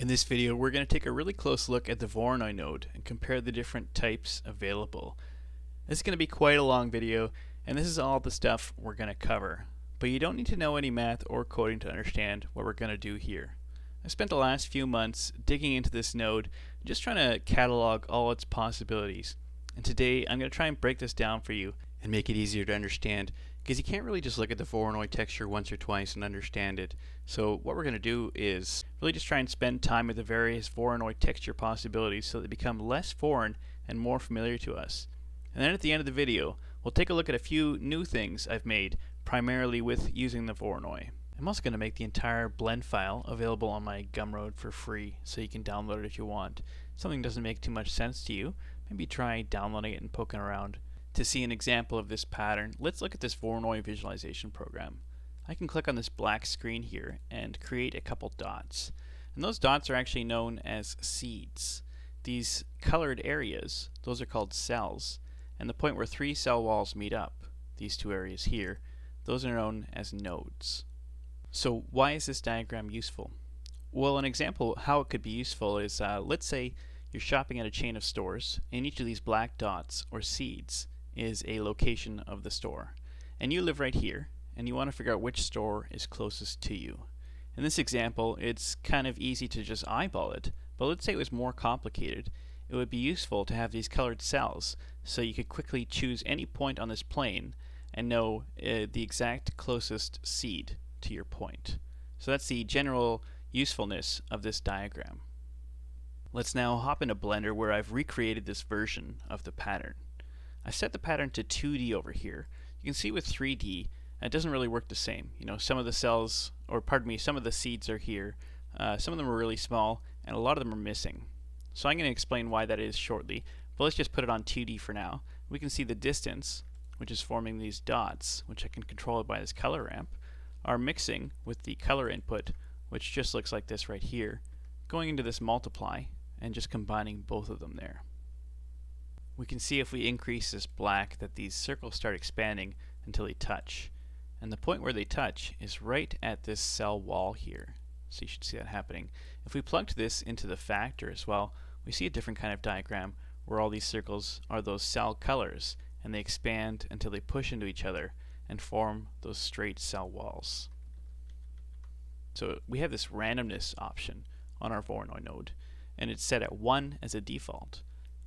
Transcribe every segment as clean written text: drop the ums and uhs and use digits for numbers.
In this video, we're going to take a really close look at the Voronoi node and compare the different types available. This is going to be quite a long video, and this is all the stuff we're going to cover. But you don't need to know any math or coding to understand what we're going to do here. I spent the last few months digging into this node, just trying to catalog all its possibilities. And today, I'm going to try and break this down for you and make it easier to understand, because you can't really just look at the Voronoi texture once or twice and understand it. So what we're going to do is really just try and spend time with the various Voronoi texture possibilities so that they become less foreign and more familiar to us. And then at the end of the video, we'll take a look at a few new things I've made, primarily with using the Voronoi. I'm also going to make the entire blend file available on my Gumroad for free, so you can download it if you want. If something doesn't make too much sense to you, maybe try downloading it and poking around. To see an example of this pattern, let's look at this Voronoi visualization program. I can click on this black screen here and create a couple dots. And those dots are actually known as seeds. These colored areas, those are called cells. And the point where three cell walls meet up, these two areas here, those are known as nodes. So why is this diagram useful? Well, an example of how it could be useful is, let's say you're shopping at a chain of stores, and each of these black dots, or seeds, is a location of the store. And you live right here, and you want to figure out which store is closest to you. In this example, it's kind of easy to just eyeball it, but let's say it was more complicated. It would be useful to have these colored cells, so you could quickly choose any point on this plane and know the exact closest seed to your point. So that's the general usefulness of this diagram. Let's now hop into Blender, where I've recreated this version of the pattern. I've set the pattern to 2D over here. You can see with 3D, it doesn't really work the same. You know, some of the cells, or pardon me, some of the seeds are here. Some of them are really small, and a lot of them are missing. So I'm going to explain why that is shortly, but let's just put it on 2D for now. We can see the distance, which is forming these dots, which I can control by this color ramp, are mixing with the color input, which just looks like this right here, going into this multiply, and just combining both of them there. We can see if we increase this black that these circles start expanding until they touch. And the point where they touch is right at this cell wall here. So you should see that happening. If we plugged this into the factor as well, we see a different kind of diagram where all these circles are those cell colors, and they expand until they push into each other and form those straight cell walls. So we have this randomness option on our Voronoi node, and it's set at 1 as a default.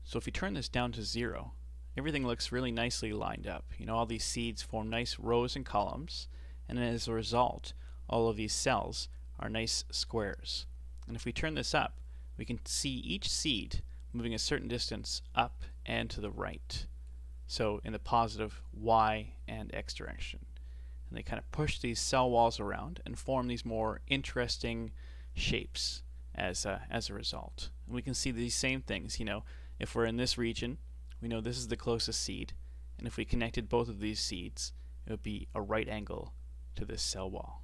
So if you turn this down to 0, everything looks really nicely lined up. You know, all these seeds form nice rows and columns, and as a result, all of these cells are nice squares. And if we turn this up, we can see each seed moving a certain distance up and to the right. So in the positive Y and X direction. And they kind of push these cell walls around and form these more interesting shapes as a result. And we can see these same things, you know, if we're in this region, we know this is the closest seed, and if we connected both of these seeds, it would be a right angle to this cell wall.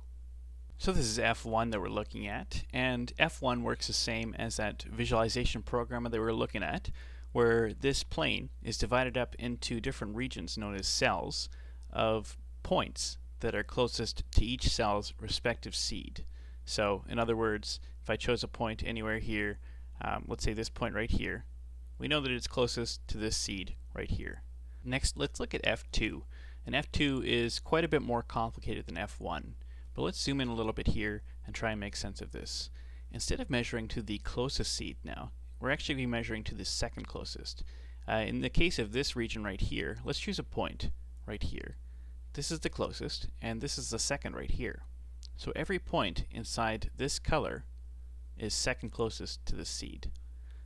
So this is F1 that we're looking at, and F1 works the same as that visualization program that we were looking at, where this plane is divided up into different regions known as cells of points that are closest to each cell's respective seed. So in other words, if I chose a point anywhere here, let's say this point right here, we know that it's closest to this seed right here. Next, let's look at F2. And F2 is quite a bit more complicated than F1. But let's zoom in a little bit here and try and make sense of this. Instead of measuring to the closest seed now, we're actually going to be measuring to the second closest. In the case of this region right here, let's choose a point right here. This is the closest, and this is the second right here. So every point inside this color is second closest to the seed.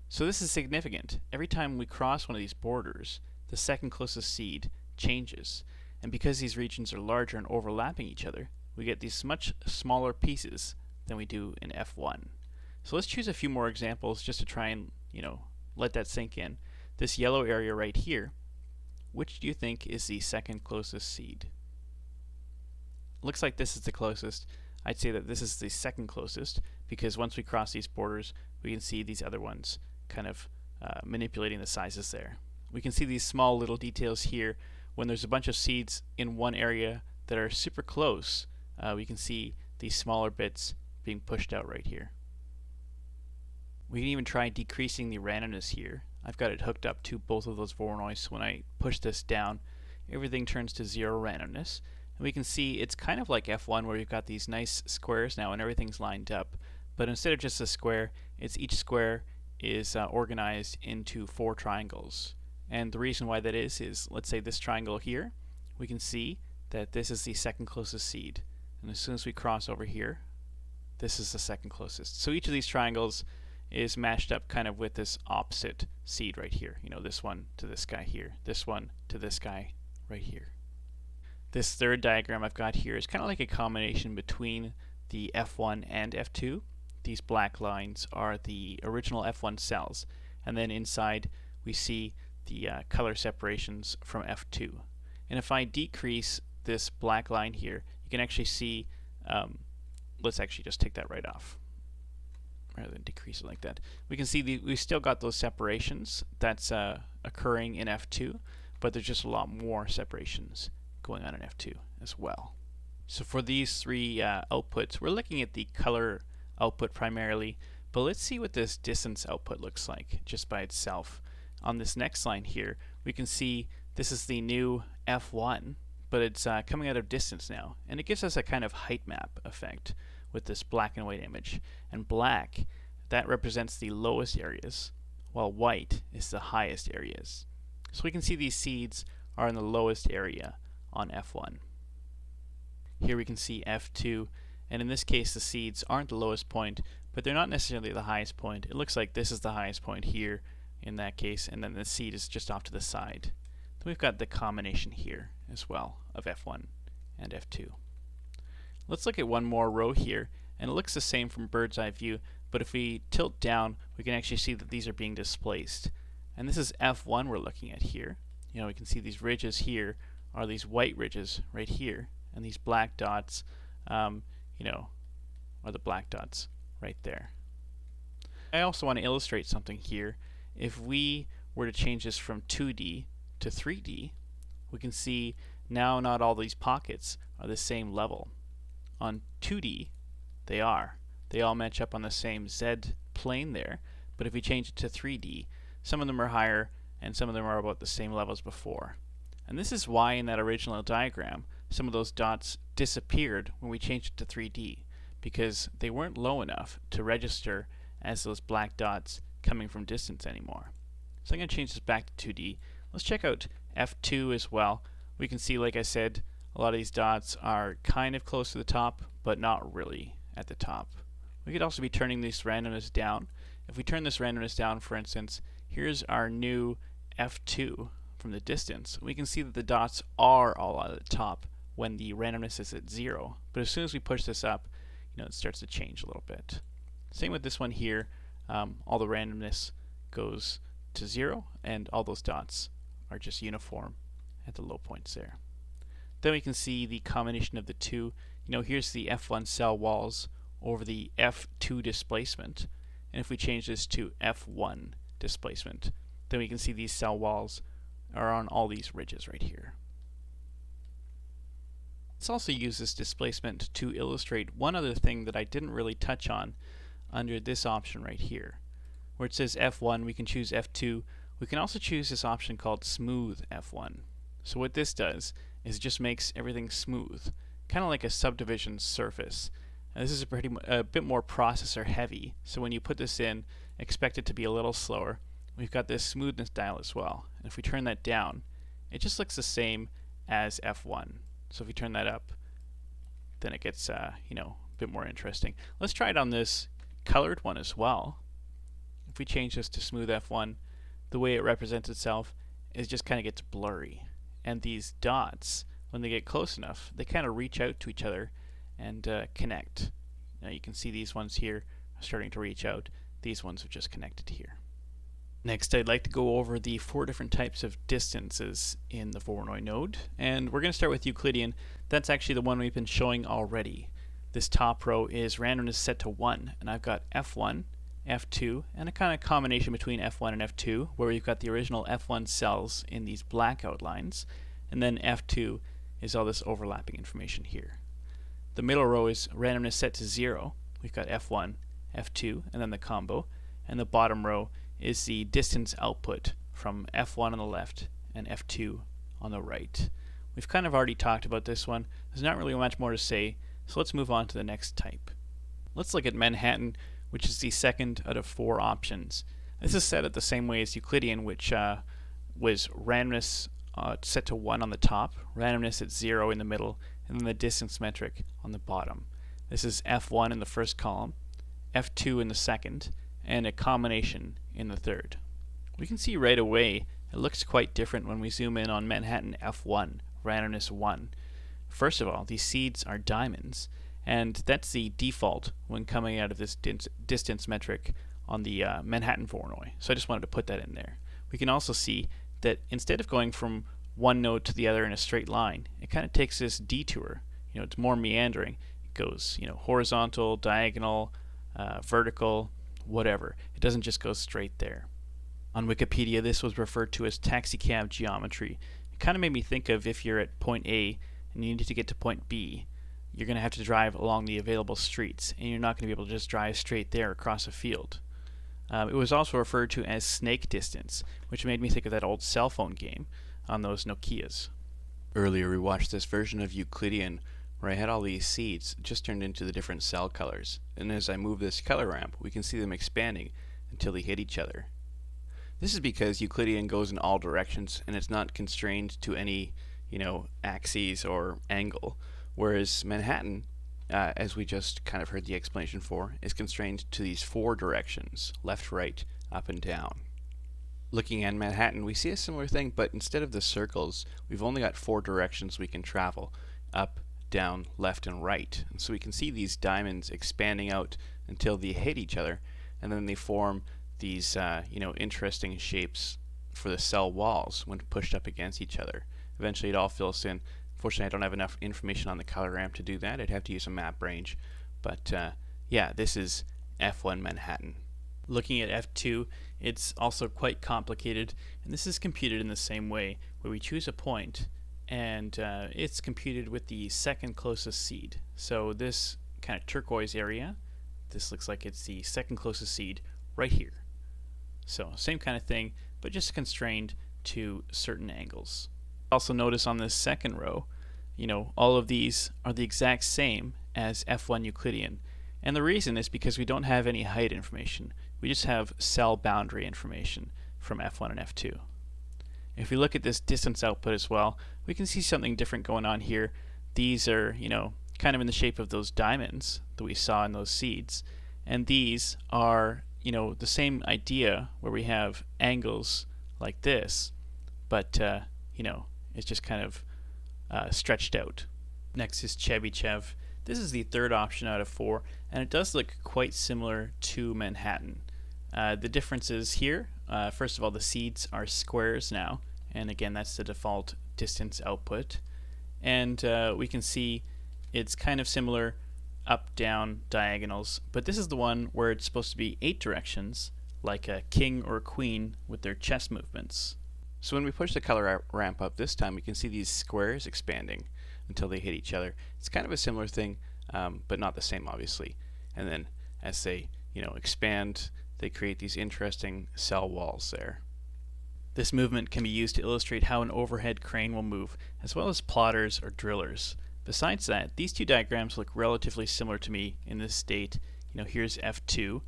So this is significant. Every time we cross one of these borders, the second closest seed changes. And because these regions are larger and overlapping each other, we get these much smaller pieces than we do in F1. So let's choose a few more examples just to try and, let that sink in. This yellow area right here, which do you think is the second closest seed? Looks like this is the closest. I'd say that this is the second closest, because once we cross these borders, we can see these other ones kind of manipulating the sizes there. We can see these small little details here. When there's a bunch of seeds in one area that are super close, we can see these smaller bits being pushed out right here. We can even try decreasing the randomness here. I've got it hooked up to both of those Voronoi, so when I push this down, everything turns to 0 randomness. And we can see it's kind of like F1 where you've got these nice squares now and everything's lined up. But instead of just a square, it's each square is organized into 4 triangles. And the reason why that is let's say this triangle here, we can see that this is the second closest seed. And as soon as we cross over here, this is the second closest. So each of these triangles is matched up kind of with this opposite seed right here. You know, this one to this guy here, this one to this guy right here. This third diagram I've got here is kind of like a combination between the F1 and F2. These black lines are the original F1 cells, and then inside we see the color separations from F2. And if I decrease this black line here, you can actually see, let's actually just take that right off rather than decrease it like that. We can see we've still got those separations that's occurring in F2, but there's just a lot more separations going on in F2 as well. So for these 3 outputs, we're looking at the color output primarily, but let's see what this distance output looks like just by itself. On this next line here, we can see this is the new F1, but it's coming out of distance now, and it gives us a kind of height map effect with this black and white image. And black, that represents the lowest areas, while white is the highest areas. So we can see these seeds are in the lowest area on F1. Here we can see F2, and in this case the seeds aren't the lowest point, but they're not necessarily the highest point. It looks like this is the highest point here in that case, and then the seed is just off to the side. Then we've got the combination here as well of F1 and F2. Let's look at one more row here, and it looks the same from bird's eye view, but if we tilt down, we can actually see that these are being displaced. And this is F1 we're looking at here. You know, we can see these ridges here are these white ridges right here, and these black dots, you know, are the black dots right there. I also want to illustrate something here. If we were to change this from 2D to 3D, we can see now not all these pockets are the same level. On 2D, they are. They all match up on the same Z plane there, but if we change it to 3D, some of them are higher and some of them are about the same level as before. And this is why in that original diagram, some of those dots disappeared when we changed it to 3D, because they weren't low enough to register as those black dots coming from distance anymore. So I'm going to change this back to 2D. Let's check out F2 as well. We can see, like I said, a lot of these dots are kind of close to the top, but not really at the top. We could also be turning this randomness down. If we turn this randomness down, for instance, here's our new F2 from the distance. We can see that the dots are all at the top when the randomness is at 0. But as soon as we push this up, you know, it starts to change a little bit. Same with this one here. All the randomness goes to 0, and all those dots are just uniform at the low points there. Then we can see the combination of the two. You know, here's the F1 cell walls over the F2 displacement, and if we change this to F1 displacement, then we can see these cell walls are on all these ridges right here. Let's also use this displacement to illustrate one other thing that I didn't really touch on under this option right here. Where it says F1, we can choose F2. We can also choose this option called Smooth F1. So what this does is it just makes everything smooth, kind of like a subdivision surface. This is a bit more processor heavy, so when you put this in, expect it to be a little slower. We've got this smoothness dial as well, and if we turn that down, it just looks the same as F1. So if we turn that up, then it gets you know, a bit more interesting. Let's try it on this colored one as well. If we change this to Smooth F1, the way it represents itself is just kind of gets blurry, and these dots, when they get close enough, they kind of reach out to each other and connect. Now you can see these ones here are starting to reach out. These ones have just connected here. Next, I'd like to go over the 4 different types of distances in the Voronoi node, and we're going to start with Euclidean. That's actually the one we've been showing already. This top row is randomness set to 1, and I've got F1, F2, and a kind of combination between F1 and F2, where we've got the original F1 cells in these black outlines, and then F2 is all this overlapping information here. The middle row is randomness set to 0. We've got F1, F2, and then the combo. and the bottom row is the distance output from F1 on the left and F2 on the right. We've kind of already talked about this one. There's not really much more to say, so let's move on to the next type. Let's look at Manhattan, which is the second out of 4 options. This is set up the same way as Euclidean, which was randomness set to 1 on the top, randomness at 0 in the middle, and then the distance metric on the bottom. This is F1 in the first column, F2 in the second, and a combination in the third. We can see right away it looks quite different when we zoom in on Manhattan F1, randomness 1. First of all, these seeds are diamonds, and that's the default when coming out of this distance metric on the Manhattan Voronoi. So I just wanted to put that in there. We can also see that instead of going from one node to the other in a straight line, it kind of takes this detour. It's more meandering. It goes, horizontal, diagonal, vertical, whatever. It doesn't just go straight there. On Wikipedia, this was referred to as taxicab geometry. It kind of made me think of if you're at point A and you need to get to point B, you're going to have to drive along the available streets, and you're not going to be able to just drive straight there across a field. It was also referred to as snake distance, which made me think of that old cell phone game on those Nokias. Earlier we watched this version of Euclidean where I had all these seeds just turned into the different cell colors, and as I move this color ramp we can see them expanding until they hit each other. This is because Euclidean goes in all directions and it's not constrained to any axes or angle, whereas Manhattan, as we just kind of heard the explanation for, is constrained to these 4 directions, left, right, up, and down. Looking at Manhattan, we see a similar thing, but instead of the circles, we've only got 4 directions we can travel, up, down, left, and right. And so we can see these diamonds expanding out until they hit each other, and then they form these interesting shapes for the cell walls when pushed up against each other. Eventually it all fills in. Unfortunately, I don't have enough information on the color ramp to do that. I'd have to use a map range. But yeah, this is F1 Manhattan. Looking at F2, it's also quite complicated, and this is computed in the same way, where we choose a point, and it's computed with the second closest seed. So this kind of turquoise area, this looks like it's the second closest seed right here. So same kind of thing, but just constrained to certain angles. Also notice on this second row, all of these are the exact same as F1 Euclidean. And the reason is because we don't have any height information. We just have cell boundary information from F1 and F2. If we look at this distance output as well, we can see something different going on here. These are, kind of in the shape of those diamonds that we saw in those seeds. And these are, the same idea where we have angles like this, but, it's just kind of stretched out. Next is Chebychev. This is the third option out of 4, and it does look quite similar to Manhattan. The differences here, first of all, the seeds are squares now, and again that's the default distance output. And we can see it's kind of similar up, down, diagonals, but this is the one where it's supposed to be 8 directions, like a king or a queen with their chess movements. So when we push the color ramp up this time, we can see these squares expanding until they hit each other. It's kind of a similar thing, but not the same, obviously. And then as they, expand, they create these interesting cell walls there. This movement can be used to illustrate how an overhead crane will move, as well as plotters or drillers. Besides that, these 2 diagrams look relatively similar to me in this state. Here's F2.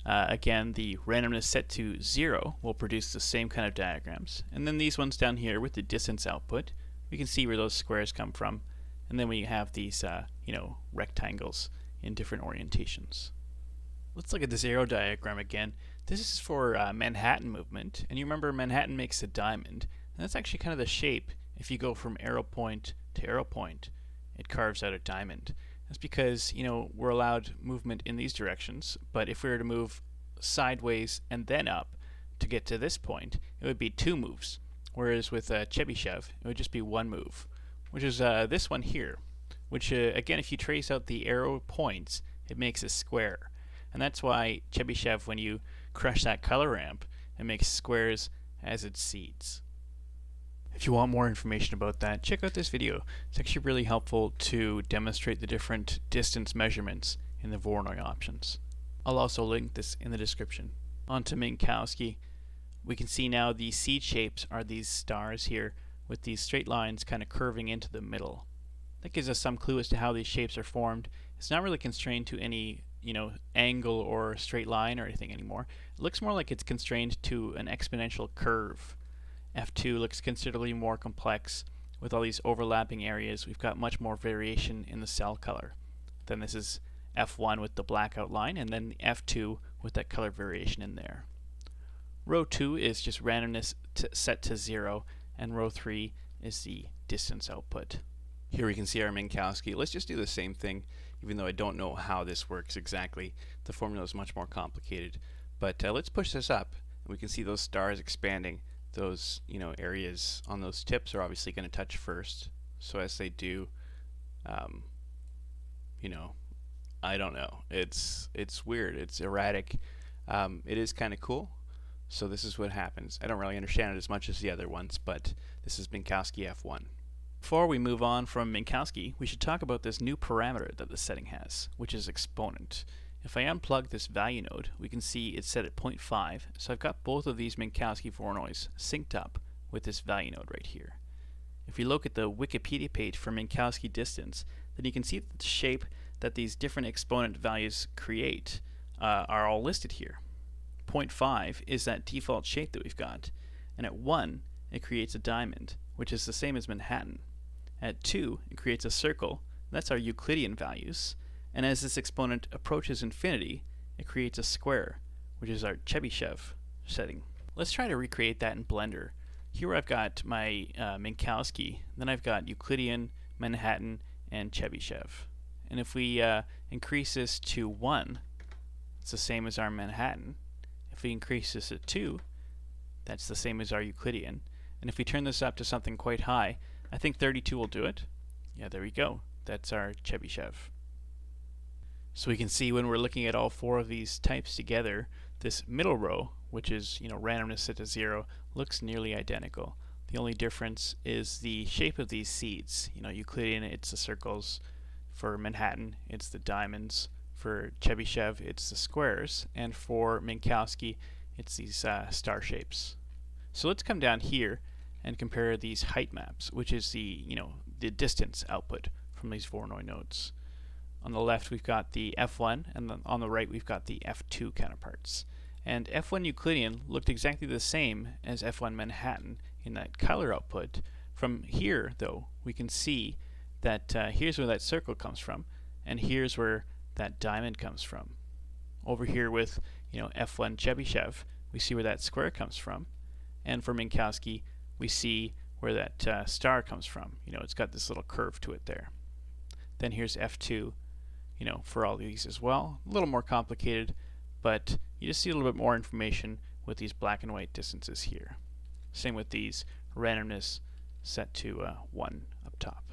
Again, the randomness set to 0 will produce the same kind of diagrams. And then these ones down here with the distance output, we can see where those squares come from. And then we have these, rectangles in different orientations. Let's look at this arrow diagram again. This is for Manhattan movement. And you remember Manhattan makes a diamond. And that's actually kind of the shape. If you go from arrow point to arrow point, it carves out a diamond. That's because, we're allowed movement in these directions, but if we were to move sideways and then up to get to this point, it would be 2 moves. Whereas with Chebychev, it would just be 1 move, which is this one here, which again, if you trace out the arrow points, it makes a square. And that's why Chebychev, when you crush that color ramp, it makes squares as its seeds. If you want more information about that, check out this video. It's actually really helpful to demonstrate the different distance measurements in the Voronoi options. I'll also link this in the description. onto Minkowski. We can see now the seed shapes are these stars here with these straight lines kind of curving into the middle. That gives us some clue as to how these shapes are formed. It's not really constrained to any, angle or straight line or anything anymore. It looks more like it's constrained to an exponential curve. F2 looks considerably more complex. With all these overlapping areas, we've got much more variation in the cell color. Then this is F1 with the black outline, and then F2 with that color variation in there. Row 2 is just randomness set to 0, and row 3 is the distance output. Here we can see our Minkowski. Let's just do the same thing, even though I don't know how this works exactly. The formula is much more complicated. But let's push this up, and we can see those stars expanding. Those areas on those tips are obviously going to touch first. So as they do, I don't know. It's weird. It's erratic. It is kind of cool. So this is what happens. I don't really understand it as much as the other ones, but this is Minkowski F1. Before we move on from Minkowski, we should talk about this new parameter that the setting has, which is exponent. If I unplug this value node, we can see it's set at 0.5, so I've got both of these Minkowski Voronois synced up with this value node right here. If you look at the Wikipedia page for Minkowski distance, then you can see that the shape that these different exponent values create are all listed here. 0.5 is that default shape that we've got, and at 1 it creates a diamond, which is the same as Manhattan. At 2 it creates a circle, that's our Euclidean values, and as this exponent approaches infinity it creates a square, which is our Chebychev setting. Let's try to recreate that in Blender. Here I've got my Minkowski, then I've got Euclidean, Manhattan, and Chebychev. And if we increase this to 1, it's the same as our Manhattan. If we increase this to 2, that's the same as our Euclidean. And if we turn this up to something quite high, I think 32 will do it. Yeah, there we go. That's our Chebychev. So we can see when we're looking at all 4 of these types together, this middle row, which is randomness set to 0, looks nearly identical. The only difference is the shape of these seeds. Euclidean, it's the circles. For Manhattan, it's the diamonds. For Chebychev, it's the squares. And for Minkowski, it's these star shapes. So let's come down here and compare these height maps, which is the distance output from these Voronoi nodes. On the left we've got the F1, and then on the right we've got the F2 counterparts. And F1 Euclidean looked exactly the same as F1 Manhattan in that color output. From here, though, we can see that here's where that circle comes from, and here's where that diamond comes from. Over here with F1 Chebychev, we see where that square comes from, and for Minkowski, we see where that star comes from. It's got this little curve to it there. Then here's F2, for all these as well. A little more complicated, but you just see a little bit more information with these black and white distances here. Same with these, randomness set to 1 up top.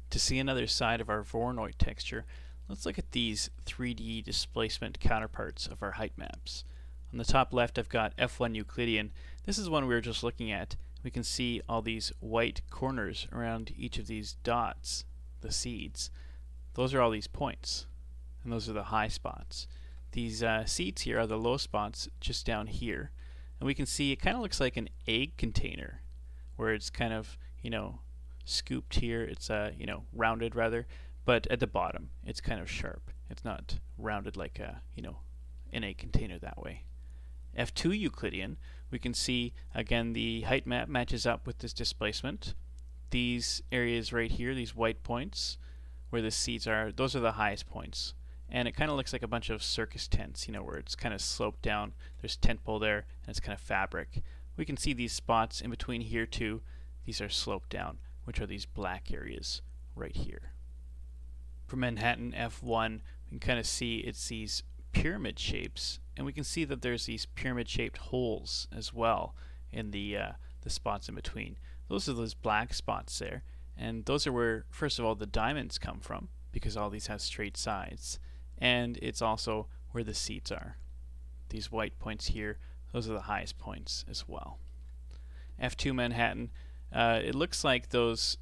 To see another side of our Voronoi texture, let's look at these 3D displacement counterparts of our height maps. On the top left I've got F1 Euclidean. This is one we were just looking at. We can see all these white corners around each of these dots, the seeds. Those are all these points, and those are the high spots. These seeds here are the low spots just down here, and we can see it kind of looks like an egg container, where it's kind of scooped here. It's rounded rather, but at the bottom it's kind of sharp. It's not rounded like an egg container that way. F2 Euclidean, we can see again the height map matches up with this displacement. These areas right here, these white points where the seeds are, those are the highest points. And it kind of looks like a bunch of circus tents, where it's kind of sloped down. There's tent pole there, and it's kind of fabric. We can see these spots in between here too. These are sloped down, which are these black areas right here. For Manhattan F1, we can kind of see it's these pyramid shapes, and we can see that there's these pyramid-shaped holes as well in the spots in between. Those are those black spots there, and those are where, first of all, the diamonds come from, because all these have straight sides, and it's also where the seeds are. These white points here, those are the highest points as well. F2 Manhattan, it looks like those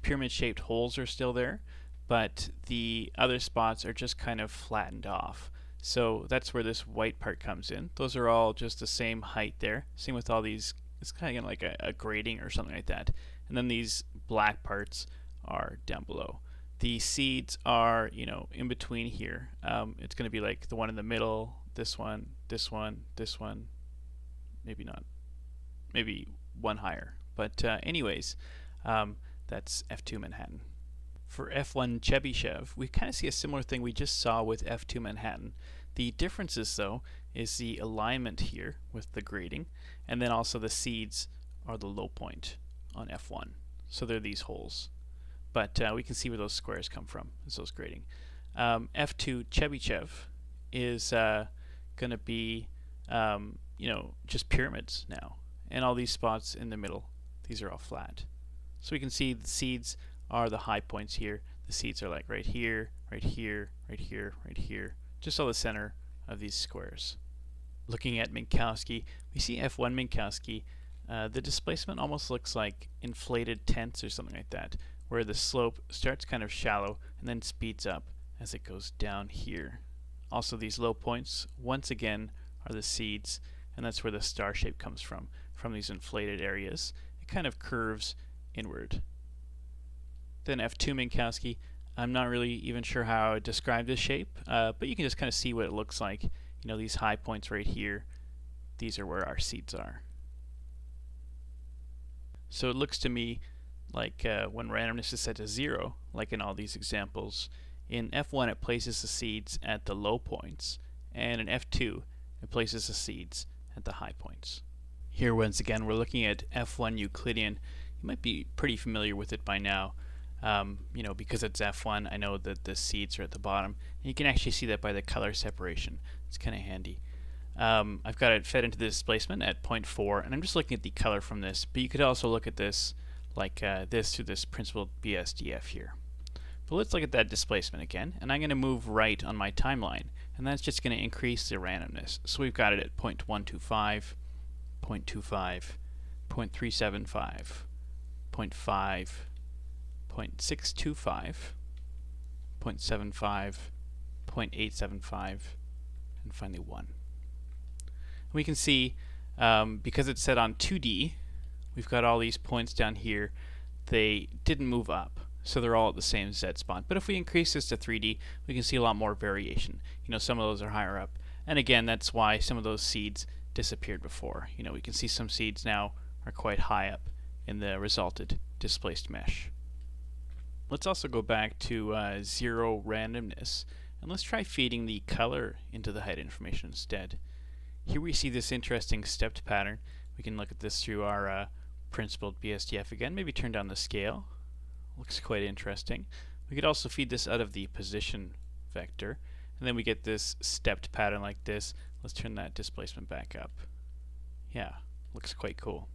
pyramid-shaped holes are still there, but the other spots are just kind of flattened off. So that's where this white part comes in. Those are all just the same height there. Same with all these, it's kind of like a grading or something like that. And then these black parts are down below. The seeds are, in between here. It's going to be like the one in the middle, this one, this one, this one. Maybe not. Maybe one higher. But anyways, that's F2 Manhattan. For F1 Chebychev, we kind of see a similar thing we just saw with F2 Manhattan. The differences, though, is the alignment here with the grading, and then also the seeds are the low point on F1. So they're these holes. But we can see where those squares come from, is those grading. F2 Chebychev is going to be, just pyramids now. And all these spots in the middle, these are all flat. So we can see the seeds are the high points here. The seeds are like right here, right here, right here, right here. Just all the center of these squares. Looking at Minkowski, we see F1 Minkowski. The displacement almost looks like inflated tents or something like that, where the slope starts kind of shallow and then speeds up as it goes down here. Also, these low points, once again, are the seeds, and that's where the star shape comes from these inflated areas. It kind of curves inward. Then F2 Minkowski, I'm not really even sure how I would describe this shape, but you can just kind of see what it looks like. These high points right here, these are where our seeds are. So it looks to me like when randomness is set to 0, like in all these examples, in F1 it places the seeds at the low points, and in F2 it places the seeds at the high points. Here once again we're looking at F1 Euclidean. You might be pretty familiar with it by now. Because it's F1, I know that the seeds are at the bottom, and you can actually see that by the color separation. It's kind of handy. I've got it fed into the displacement at 0.4, and I'm just looking at the color from this, but you could also look at this like this through this principled BSDF here. But let's look at that displacement again, and I'm going to move right on my timeline, and that's just going to increase the randomness. So we've got it at 0.125, 0.25, 0.375, 0.5, 0.625, 0.75, 0.875, and finally 1. We can see because it's set on 2D, we've got all these points down here. They didn't move up, so they're all at the same Z spot. But if we increase this to 3D, we can see a lot more variation. Some of those are higher up. And again, that's why some of those seeds disappeared before. We can see some seeds now are quite high up in the resulted displaced mesh. Let's also go back to 0 randomness, and let's try feeding the color into the height information instead. Here we see this interesting stepped pattern. We can look at this through our principled BSDF again, maybe turn down the scale. Looks quite interesting. We could also feed this out of the position vector, and then we get this stepped pattern like this. Let's turn that displacement back up. Yeah, looks quite cool.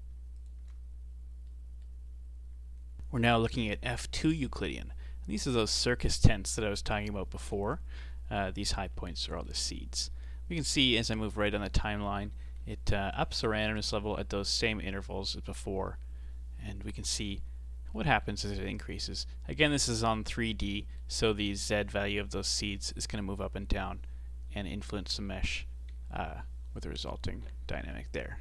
We're now looking at F2 Euclidean. And these are those circus tents that I was talking about before. These high points are all the seeds. We can see as I move right on the timeline, it ups the randomness level at those same intervals as before. And we can see what happens as it increases. Again, this is on 3D, so the Z value of those seeds is going to move up and down and influence the mesh with the resulting dynamic there.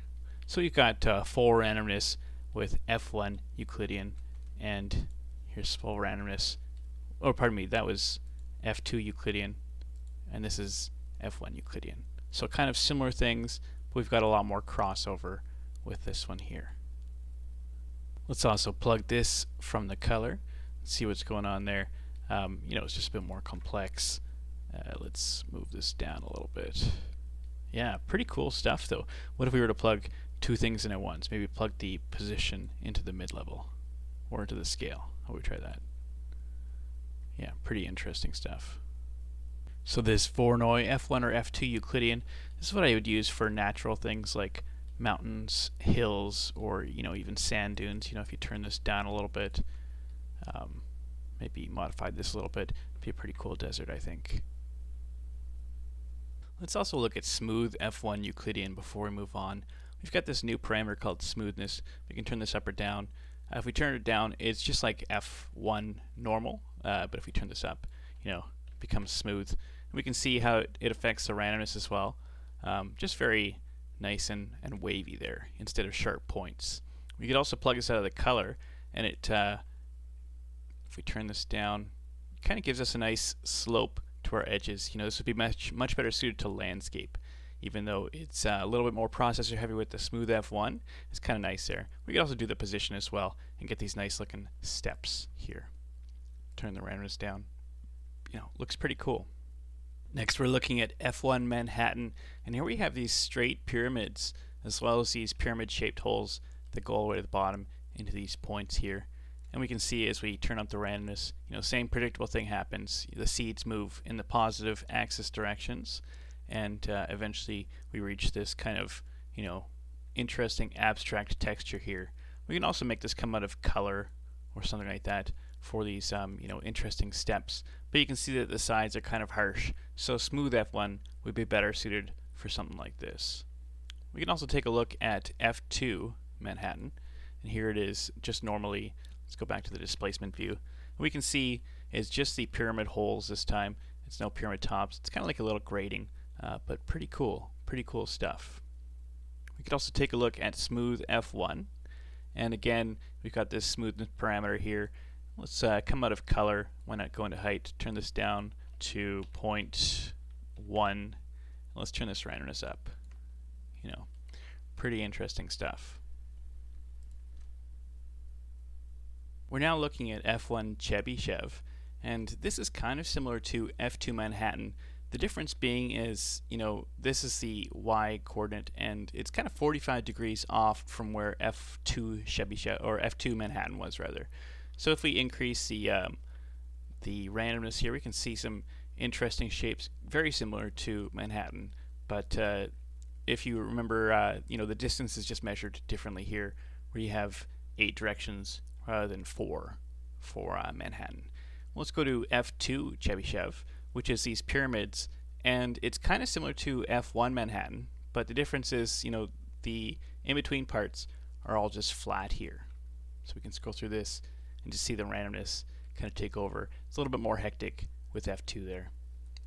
So you've got full randomness with F1 Euclidean, and here's full randomness. Oh, pardon me, that was F2 Euclidean, and this is F1 Euclidean. So kind of similar things, but we've got a lot more crossover with this one here. Let's also plug this from the color, see what's going on there. It's just a bit more complex. Let's move this down a little bit. Yeah, pretty cool stuff though. What if we were to plug two things in at once? Maybe plug the position into the mid-level or into the scale. How would we try that? Yeah, pretty interesting stuff. So this Voronoi F1 or F2 Euclidean, this is what I would use for natural things like mountains, hills, or even sand dunes. If you turn this down a little bit, maybe modify this a little bit, it'd be a pretty cool desert, I think. Let's also look at smooth F1 Euclidean before we move on. We've got this new parameter called smoothness. We can turn this up or down. If we turn it down, it's just like F1 normal, but if we turn this up, it becomes smooth. We can see how it affects the randomness as well. Just very nice and wavy there instead of sharp points. We could also plug this out of the color, and it, if we turn this down, it kind of gives us a nice slope to our edges. You know, this would be much better suited to landscape, even though it's a little bit more processor heavy with the smooth F1. It's kind of nice there. We could also do the position as well and get these nice looking steps here. Turn the randomness down. You know, looks pretty cool. Next we're looking at F1 Manhattan, and here we have these straight pyramids as well as these pyramid shaped holes that go all the way to the bottom into these points here. And we can see as we turn up the randomness, you know, same predictable thing happens. The seeds move in the positive axis directions, and eventually we reach this kind of, you know, interesting abstract texture here. We can also make this come out of color or something like that for these you know, interesting steps, but you can see that the sides are kind of harsh, so smooth F1 would be better suited for something like this. We can also take a look at F2 Manhattan, and here it is just normally. Let's go back to the displacement view. We can see it's just the pyramid holes this time. It's no pyramid tops. It's kind of like a little grating, but pretty cool stuff. We could also take a look at smooth F1, and again we've got this smoothness parameter here. Let's come out of color. Why not go into height? Turn this down to 0.1. Let's turn this randomness up. You know, pretty interesting stuff. We're now looking at F1 Chebychev, and this is kind of similar to F2 Manhattan. The difference being is, you know, this is the y coordinate, and it's kind of 45 degrees off from where F2 Chebychev, or F2 Manhattan was rather. So if we increase the randomness here, we can see some interesting shapes, very similar to Manhattan. But if you remember, you know, the distance is just measured differently here, where you have 8 directions rather than 4 for Manhattan. Let's go to F2 Chebychev, which is these pyramids, and it's kind of similar to F1 Manhattan, but the difference is, you know, the in-between parts are all just flat here. So we can scroll through this and just see the randomness kind of take over. It's a little bit more hectic with F2 there.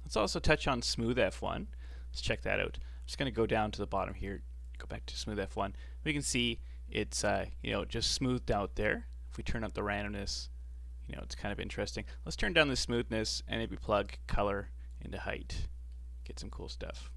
Let's also touch on smooth F1. Let's check that out. I'm just going to go down to the bottom here, go back to smooth F1. We can see it's you know, just smoothed out there. If we turn up the randomness, you know, it's kind of interesting. Let's turn down the smoothness and maybe plug color into height. Get some cool stuff.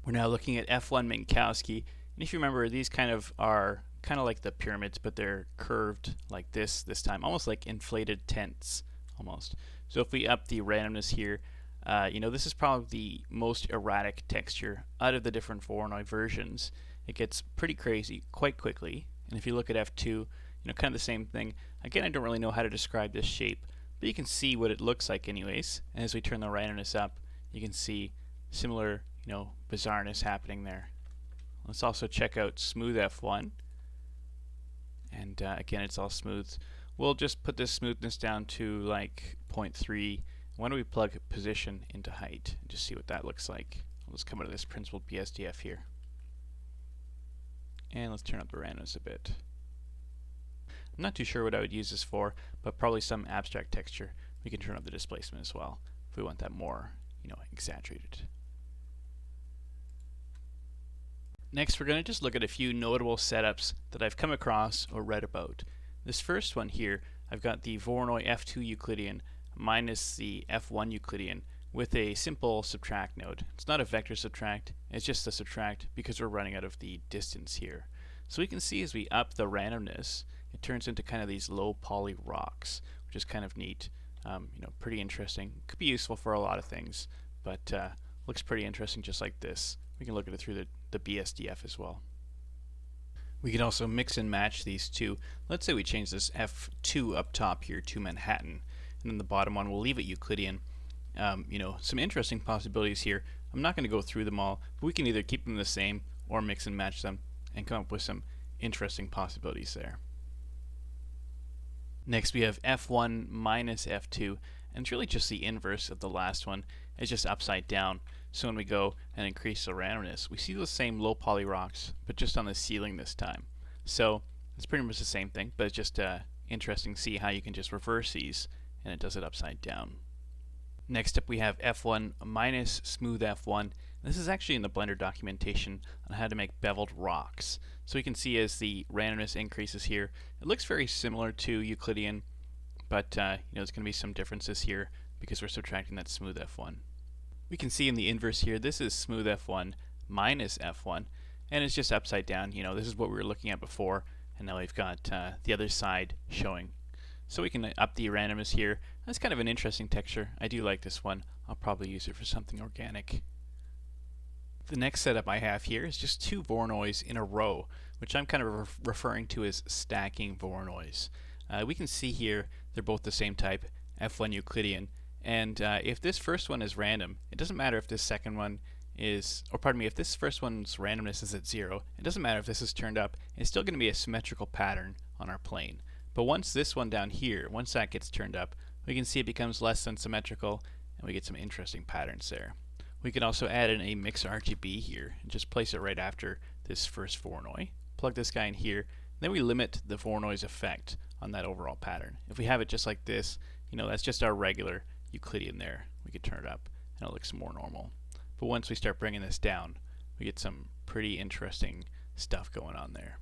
We're now looking at F1 Minkowski, and if you remember, these kind of are kind of like the pyramids, but they're curved like this time, almost like inflated tents almost. So if we up the randomness here, you know, this is probably the most erratic texture out of the different Voronoi versions. It gets pretty crazy quite quickly, and if you look at F2, you know, kind of the same thing. Again, I don't really know how to describe this shape, but you can see what it looks like anyways. And as we turn the randomness up, you can see similar, you know, bizarreness happening there. Let's also check out smooth F1, and again, it's all smooth. We'll just put this smoothness down to like 0.3. Why don't we plug position into height and just see what that looks like. I'll just come out of this principled BSDF here, and let's turn up the randomness a bit. I'm not too sure what I would use this for, but probably some abstract texture. We can turn up the displacement as well if we want that more, you know, exaggerated. Next, we're going to just look at a few notable setups that I've come across or read about. This first one here, I've got the Voronoi F2 Euclidean minus the F1 Euclidean with a simple subtract node. It's not a vector subtract, it's just a subtract because we're running out of the distance here. So we can see as we up the randomness, it turns into kind of these low poly rocks, which is kind of neat. You know, pretty interesting. Could be useful for a lot of things, but looks pretty interesting just like this. We can look at it through the BSDF as well. We can also mix and match these two. Let's say we change this F2 up top here to Manhattan, and then the bottom one we'll leave it Euclidean. You know, some interesting possibilities here. I'm not going to go through them all, but we can either keep them the same or mix and match them and come up with some interesting possibilities there. Next we have F1 minus F2, and it's really just the inverse of the last one. It's just upside down. So when we go and increase the randomness, we see the same low poly rocks, but just on the ceiling this time. So it's pretty much the same thing, but it's just interesting to see how you can just reverse these and it does it upside down. Next up we have F1 minus smooth F1. This is actually in the Blender documentation on how to make beveled rocks. So you can see as the randomness increases here, it looks very similar to Euclidean, but there's going to be some differences here because we're subtracting that smooth F1. We can see in the inverse here, this is smooth F1 minus F1, and it's just upside down. This is what we were looking at before, and now we've got the other side showing. So we can up the randomness here. That's kind of an interesting texture. I do like this one. I'll probably use it for something organic. The next setup I have here is just two Voronois in a row, which I'm kind of referring to as stacking Voronois. We can see here they're both the same type, F1 Euclidean, and if this first one is random, it doesn't matter if this second one is, or pardon me, if this first one's randomness is at 0, it doesn't matter if this is turned up, it's still going to be a symmetrical pattern on our plane. But once this one down here, once that gets turned up, we can see it becomes less than symmetrical, and we get some interesting patterns there. We can also add in a mix RGB here, and just place it right after this first Voronoi. Plug this guy in here, and then we limit the Voronoi's effect on that overall pattern. If we have it just like this, that's just our regular Euclidean there. We could turn it up, and it looks more normal. But once we start bringing this down, we get some pretty interesting stuff going on there.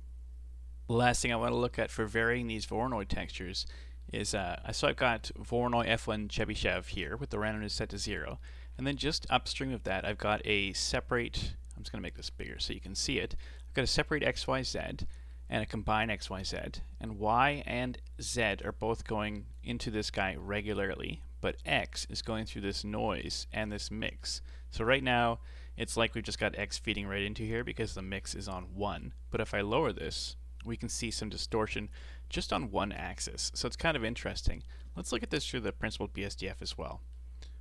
The last thing I want to look at for varying these Voronoi textures is, so I've got Voronoi F1 Chebychev here with the randomness set to 0, and then just upstream of that I've got a separate, I'm just going to make this bigger so you can see it, I've got a separate XYZ and a combine XYZ, and Y and Z are both going into this guy regularly, but X is going through this noise and this mix. So right now it's like we've just got X feeding right into here because the mix is on 1, but if I lower this, we can see some distortion just on one axis. So it's kind of interesting. Let's look at this through the principled BSDF as well.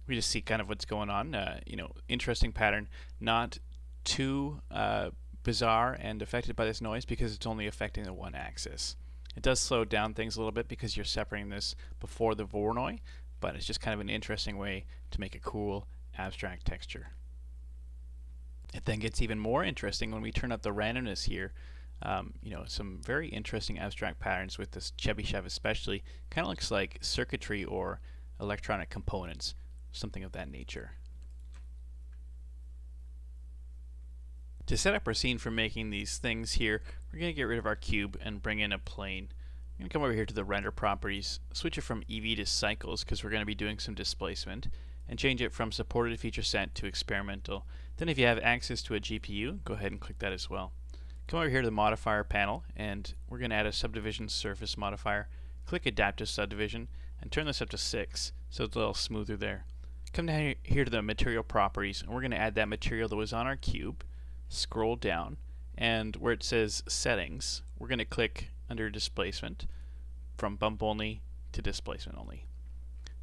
We just see kind of what's going on. Interesting pattern, not too bizarre and affected by this noise because it's only affecting the one axis. It does slow down things a little bit because you're separating this before the Voronoi, but it's just kind of an interesting way to make a cool abstract texture. It then gets even more interesting when we turn up the randomness here. Some very interesting abstract patterns with this Chebychev especially. Kind of looks like circuitry or electronic components, something of that nature. To set up our scene for making these things here, we're going to get rid of our cube and bring in a plane. I'm going to come over here to the render properties, switch it from EV to cycles because we're going to be doing some displacement, and change it from supported feature set to experimental. Then if you have access to a GPU, go ahead and click that as well. Come over here to the modifier panel, and we're going to add a subdivision surface modifier. Click adaptive subdivision and turn this up to 6 so it's a little smoother there. Come down here to the material properties, and we're going to add that material that was on our cube. Scroll down, and where it says settings, we're going to click under displacement from bump only to displacement only.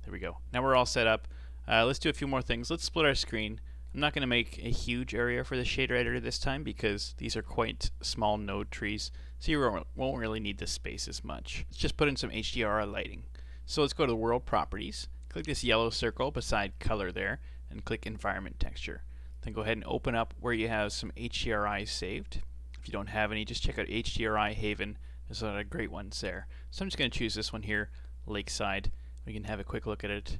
There we go. Now we're all set up. Let's do a few more things. Let's split our screen. I'm not going to make a huge area for the shader editor this time because these are quite small node trees, so you won't really need this space as much. Let's just put in some HDRI lighting. So let's go to the world properties, click this yellow circle beside color there, and click environment texture. Then go ahead and open up where you have some HDRI saved. If you don't have any, just check out HDRI Haven. There's a lot of great ones there. So I'm just going to choose this one here, Lakeside. We can have a quick look at it.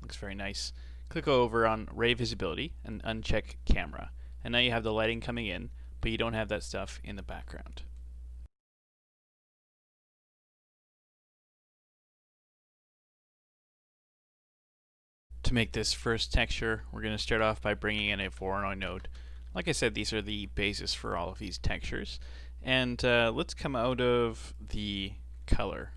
Looks very nice. Click over on Ray Visibility and uncheck Camera. And now you have the lighting coming in, but you don't have that stuff in the background. To make this first texture, we're going to start off by bringing in a Voronoi node. Like I said, these are the basis for all of these textures. And let's come out of the color.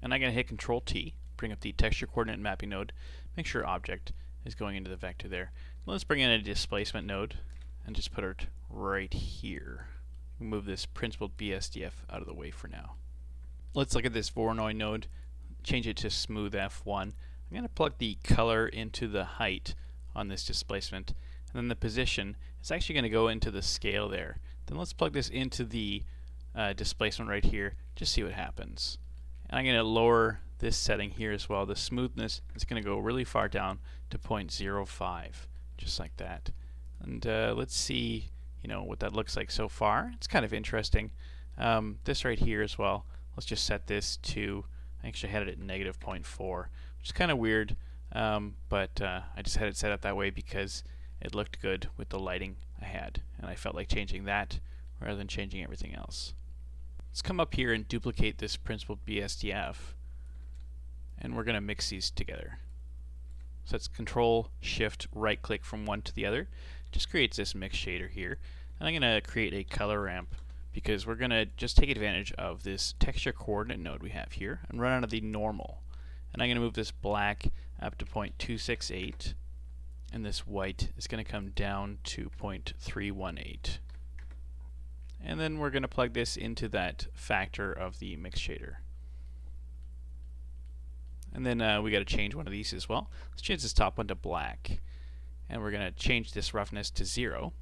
And I'm going to hit Control T, bring up the texture coordinate mapping node, make sure object is going into the vector there. Let's bring in a displacement node and just put it right here. Move this principled BSDF out of the way for now. Let's look at this Voronoi node, change it to smooth F1. I'm going to plug the color into the height on this displacement, and then the position is actually going to go into the scale there. Then let's plug this into the displacement right here, just see what happens. And I'm going to lower this setting here as well. The smoothness is going to go really far down to 0.05, just like that. And let's see, what that looks like so far. It's kind of interesting. This right here as well. Let's just set this to I actually had it at negative 0.4, which is kind of weird, but I just had it set up that way because it looked good with the lighting I had, and I felt like changing that rather than changing everything else. Let's come up here and duplicate this principled BSDF, and we're going to mix these together. So that's Control Shift right click from one to the other. Just creates this mix shader here, and I'm going to create a color ramp because we're going to just take advantage of this texture coordinate node we have here and run out of the normal. And I'm going to move this black up to 0.268, and this white is going to come down to 0.318. And then we're going to plug this into that factor of the mix shader. And then we got to change one of these as well. Let's change this top one to black, and we're going to change this roughness to 0.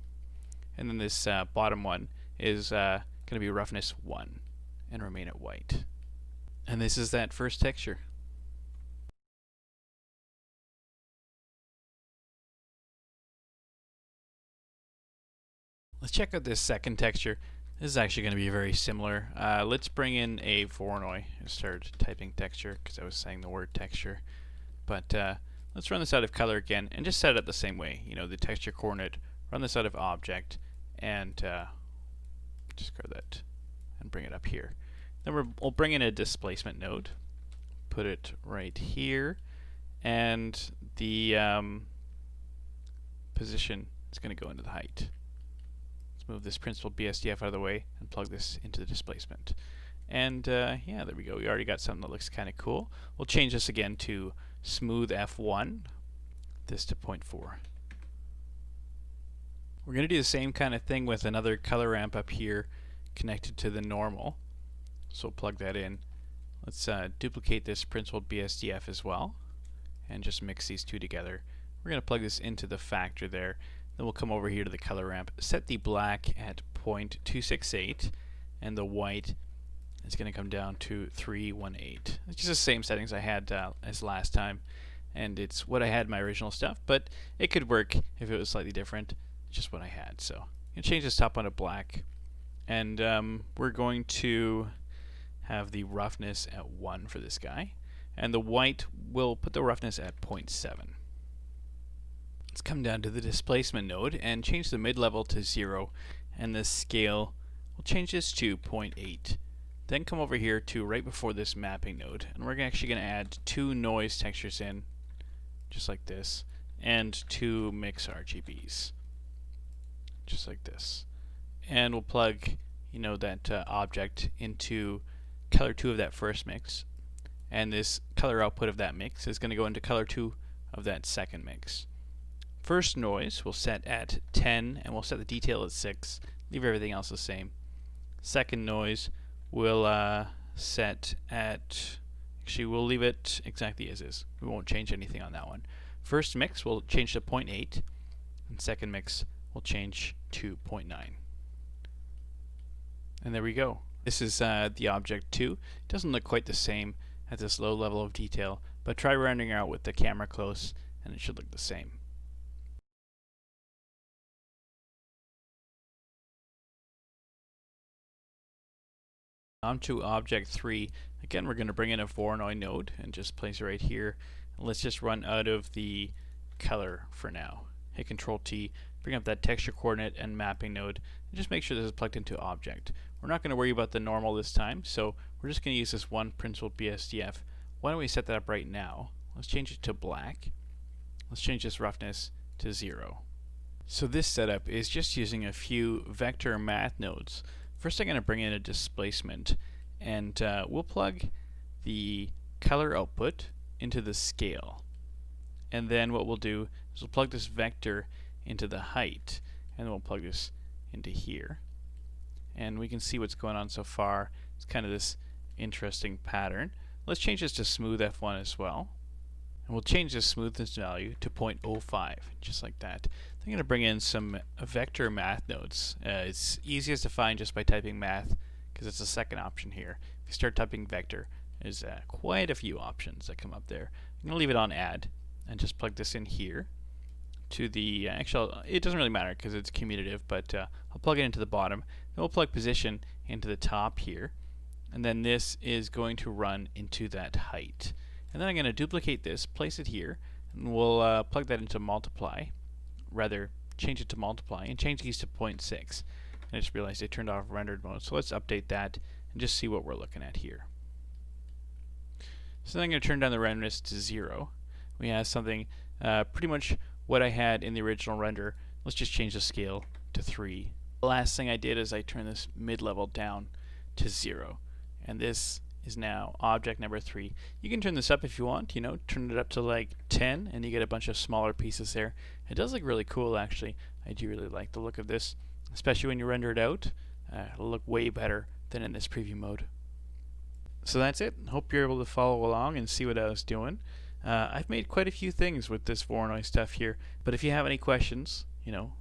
And then this bottom one is going to be roughness 1 and remain at white. And this is that first texture. Let's check out this second texture. This is actually going to be very similar. Let's bring in a Voronoi and start typing texture because I was saying the word texture. But let's run this out of color again and just set it up the same way. You know, the texture coordinate, run this out of object, and just grab that and bring it up here. Then we'll bring in a displacement node, put it right here, and the position is going to go into the height. Move this principled BSDF out of the way and plug this into the displacement. And yeah, there we go. We already got something that looks kind of cool. We'll change this again to smooth F1, this to 0.4. We're going to do the same kind of thing with another color ramp up here connected to the normal. So we'll plug that in. Let's duplicate this principled BSDF as well and just mix these two together. We're going to plug this into the factor there. Then we'll come over here to the color ramp, set the black at 0.268, and the white is going to come down to 318. It's just the same settings I had as last time, and it's what I had in my original stuff, but it could work if it was slightly different. It's just what I had. So I'm going to change this top one to black, and we're going to have the roughness at 1 for this guy, and the white will put the roughness at 0.7. Let's come down to the displacement node and change the mid-level to 0, and the scale, we'll change this to 0.8. Then come over here to right before this mapping node, and we're actually going to add 2 noise textures in, just like this, and 2 mix RGBs, just like this. And we'll plug, you know, that object into color 2 of that first mix, and this color output of that mix is going to go into color 2 of that second mix. First noise we'll set at 10, and we'll set the detail at 6, leave everything else the same. Second noise we'll set at, actually we'll leave it exactly as is. We won't change anything on that one. First mix we'll change to 0.8, and second mix we'll change to 0.9. And there we go. This is the object 2. It doesn't look quite the same at this low level of detail, but try rendering out with the camera close and it should look the same. On to object 3. Again, we're going to bring in a Voronoi node and just place it right here. And let's just run out of the color for now. Hit Control T, bring up that texture coordinate and mapping node, and just make sure this is plugged into object. We're not going to worry about the normal this time, so we're just going to use this one principled BSDF. Why don't we set that up right now? Let's change it to black. Let's change this roughness to 0. So this setup is just using a few vector math nodes. First I'm going to bring in a displacement, and we'll plug the color output into the scale. And then what we'll do is we'll plug this vector into the height, and then we'll plug this into here. And we can see what's going on so far. It's kind of this interesting pattern. Let's change this to smooth F1 as well. And we'll change this smoothness value to 0.05, just like that. I'm going to bring in some vector math nodes. It's easiest to find just by typing math because it's the second option here. If you start typing vector, there's quite a few options that come up there. I'm going to leave it on add and just plug this in here to the actual, it doesn't really matter because it's commutative, but I'll plug it into the bottom. Then we'll plug position into the top here, and then this is going to run into that height. And then I'm going to duplicate this, place it here, and we'll plug that into multiply, rather change it to multiply, and change these to 0.6. And I just realized I turned off rendered mode, so let's update that and just see what we're looking at here. So then I'm going to turn down the renderness to 0. We have something pretty much what I had in the original render. Let's just change the scale to 3. The last thing I did is I turned this mid-level down to 0. And this is now object number 3. You can turn this up if you want, turn it up to like 10 and you get a bunch of smaller pieces there. It does look really cool actually. I do really like the look of this, especially when you render it out. It'll look way better than in this preview mode. So that's it. Hope you're able to follow along and see what I was doing. I've made quite a few things with this Voronoi stuff here, but if you have any questions,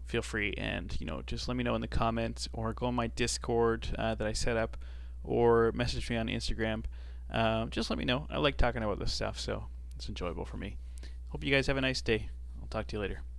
feel free and just let me know in the comments, or go on my Discord that I set up, or message me on Instagram. Just let me know. I like talking about this stuff, so it's enjoyable for me. Hope you guys have a nice day. I'll talk to you later.